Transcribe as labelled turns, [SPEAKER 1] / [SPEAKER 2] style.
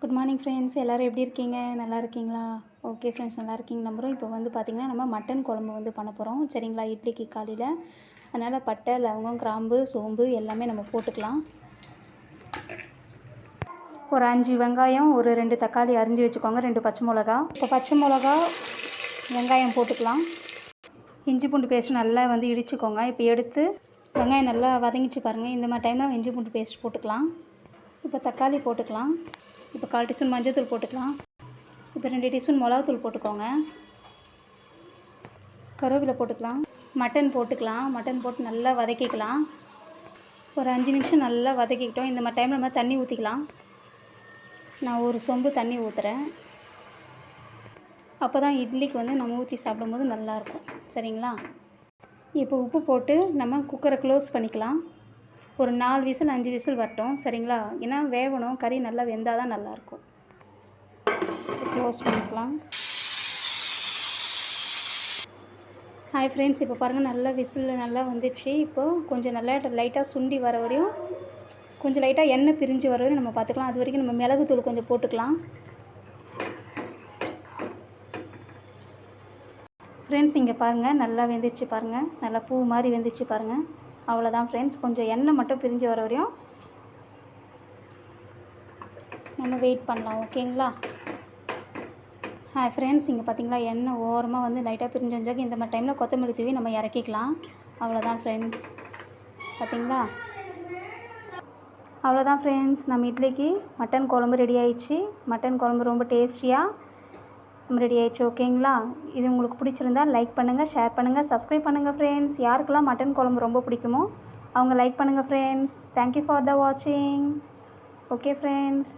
[SPEAKER 1] Good morning friends. எல்லோரும் எப்படி இருக்கீங்க? நல்லா இருக்கீங்களா? ஓகே ஃப்ரெண்ட்ஸ், நல்லா இருக்கீங்க நம்புகிறோம். இப்போ வந்து பார்த்திங்கன்னா நம்ம மட்டன் குழம்பு வந்து பண்ண போகிறோம் சரிங்களா, இட்லிக்கு காலையில். அதனால் பட்டை, லவங்கம், கிராம்பு, சோம்பு எல்லாமே நம்ம போட்டுக்கலாம். ஒரு 5 வெங்காயம், ஒரு 2 தக்காளி அரிஞ்சு வச்சுக்கோங்க, 2 பச்சை மிளகா. இப்போ பச்சை மிளகா, வெங்காயம் போட்டுக்கலாம். இஞ்சி பூண்டு பேஸ்ட் நல்லா வந்து இடிச்சுக்கோங்க. இப்போ எடுத்து வெங்காயம் நல்லா வதங்கிச்சு பாருங்கள். இந்த மாதிரி டைமில் இஞ்சி பூண்டு பேஸ்ட் போட்டுக்கலாம். இப்போ தக்காளி போட்டுக்கலாம். இப்போ 1/4 டீஸ்பூன் மஞ்சள்தூள் போட்டுக்கலாம். இப்போ 2 டீஸ்பூன் மிளகாத்தூள் போட்டுக்கோங்க. கருவேப்பிலை போட்டுக்கலாம். மட்டன் போட்டுக்கலாம். மட்டன் போட்டு நல்லா வதக்கிக்கலாம். ஒரு 5 நிமிஷம் நல்லா வதக்கிக்கிட்டோம். இந்த மாதிரி டைமில் நம்ம தண்ணி ஊற்றிக்கலாம். நான் ஒரு சொம்பு தண்ணி ஊற்றுறேன். அப்போ தான் இட்லிக்கு வந்து நம்ம ஊற்றி சாப்பிடும்போது நல்லாயிருக்கும் சரிங்களா. இப்போ உப்பு போட்டு நம்ம குக்கரை க்ளோஸ் பண்ணிக்கலாம். ஒரு 4 விசில் 5 விசில் வரட்டும் சரிங்களா. ஏன்னா வேகணும், கறி நல்லா வெந்தால் தான் நல்லாயிருக்கும். க்ளோஸ் பண்ணிக்கலாம். ஹாய் ஃப்ரெண்ட்ஸ், இப்போ பாருங்கள் நல்லா விசில் நல்லா வந்துச்சு. இப்போது கொஞ்சம் நல்லா லைட்டாக சுண்டி வர வரையும், கொஞ்சம் லைட்டாக எண்ணெய் பிரிஞ்சு வர வரையும் நம்ம பார்த்துக்கலாம். அது வரைக்கும் நம்ம மிளகுத்தூள் கொஞ்சம் போட்டுக்கலாம். ஃப்ரெண்ட்ஸ், இங்கே பாருங்கள் நல்லா வெந்துச்சு பாருங்கள், நல்லா பூ மாதிரி வெந்துச்சு பாருங்கள். அவ்வளோதான் ஃப்ரெண்ட்ஸ், கொஞ்சம் எண்ணெய் மட்டும் பிரிஞ்சு வர வரையும் நம்ம வெயிட் பண்ணலாம். ஓகேங்களா. ஹாய் ஃப்ரெண்ட்ஸ், இங்கே பார்த்தீங்களா எண்ணெய் ஓரமாக வந்து லைட்டாக பிரிஞ்சு வந்தாக்க இந்த மாதிரி டைமில் கொத்தமல்லி தூவி நம்ம இறக்கிக்கலாம். அவ்வளோதான் ஃப்ரெண்ட்ஸ், பார்த்தீங்களா. அவ்வளோதான் ஃப்ரெண்ட்ஸ், நம்ம இட்லிக்கு மட்டன் குழம்பு ரெடி ஆயிடுச்சு. மட்டன் குழம்பு ரொம்ப டேஸ்டியாக நம்ம ரெடி ஆயிடுச்சு. ஓகேங்களா. இது உங்களுக்கு பிடிச்சிருந்தால் லைக் பண்ணுங்கள், ஷேர் பண்ணுங்கள், சப்ஸ்கிரைப் பண்ணுங்கள் ஃப்ரெண்ட்ஸ். யாருக்கெல்லாம் மட்டன் குழம்பு ரொம்ப பிடிக்குமோ அவங்க லைக் பண்ணுங்கள் ஃப்ரெண்ட்ஸ். தேங்க்யூ ஃபார் த வாட்சிங். Okay friends.